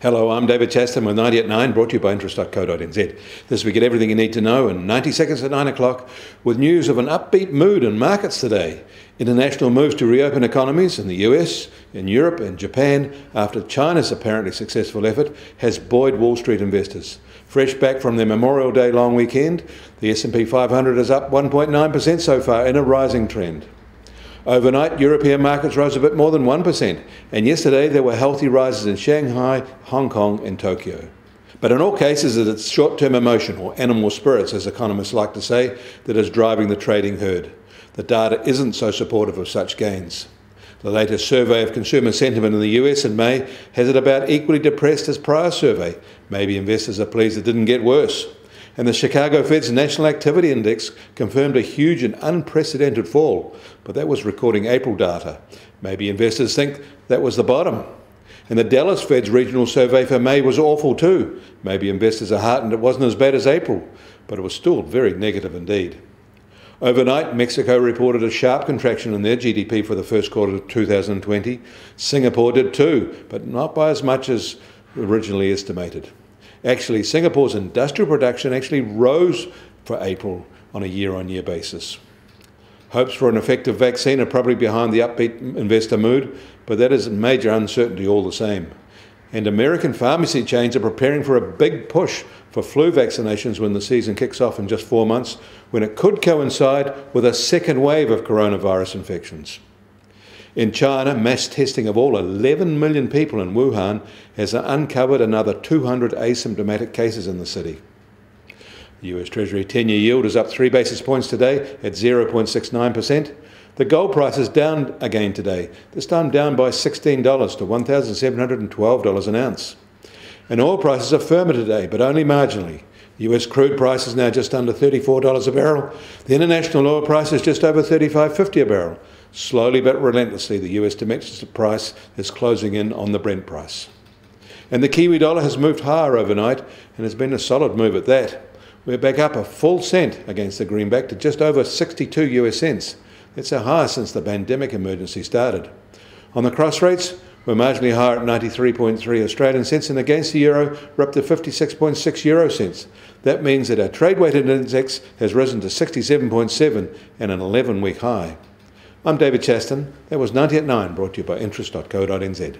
Hello, I'm David Chaston with 90 at 9, brought to you by interest.co.nz. This week, get everything you need to know in 90 seconds at 9 o'clock with news of an upbeat mood in markets today. International moves to reopen economies in the US, in Europe and Japan after China's apparently successful effort has buoyed Wall Street investors. Fresh back from their Memorial Day long weekend, the S&P 500 is up 1.9% so far in a rising trend. Overnight, European markets rose a bit more than 1%, and yesterday there were healthy rises in Shanghai, Hong Kong and Tokyo. But in all cases, it's short-term emotion, or animal spirits as economists like to say, that is driving the trading herd. The data isn't so supportive of such gains. The latest survey of consumer sentiment in the US in May has it about equally depressed as prior survey. Maybe investors are pleased it didn't get worse. And the Chicago Fed's National Activity Index confirmed a huge and unprecedented fall, but that was recording April data. Maybe investors think that was the bottom. And the Dallas Fed's regional survey for May was awful too. Maybe investors are heartened it wasn't as bad as April, but it was still very negative indeed. Overnight, Mexico reported a sharp contraction in their GDP for the first quarter of 2020. Singapore did too, but not by as much as originally estimated. Actually, Singapore's industrial production actually rose for April on a year-on-year basis. Hopes for an effective vaccine are probably behind the upbeat investor mood, but that is major uncertainty all the same. And American pharmacy chains are preparing for a big push for flu vaccinations when the season kicks off in just 4 months, when it could coincide with a second wave of coronavirus infections. In China, mass testing of all 11 million people in Wuhan has uncovered another 200 asymptomatic cases in the city. The US Treasury 10-year yield is up 3 basis points today at 0.69%. The gold price is down again today, this time down by $16 to $1,712 an ounce. And oil prices are firmer today, but only marginally. The US crude price is now just under $34 a barrel. The international oil price is just over $35.50 a barrel. Slowly but relentlessly, the US domestic price is closing in on the Brent price. And the Kiwi dollar has moved higher overnight and has been a solid move at that. We're back up a full cent against the greenback to just over 62 US cents. It's our highest since the pandemic emergency started. On the cross rates, we're marginally higher at 93.3 Australian cents, and against the euro, we're up to 56.6 euro cents. That means that our trade-weighted index has risen to 67.7 and an 11-week high. I'm David Chaston. That was 90 at 9, brought to you by interest.co.nz.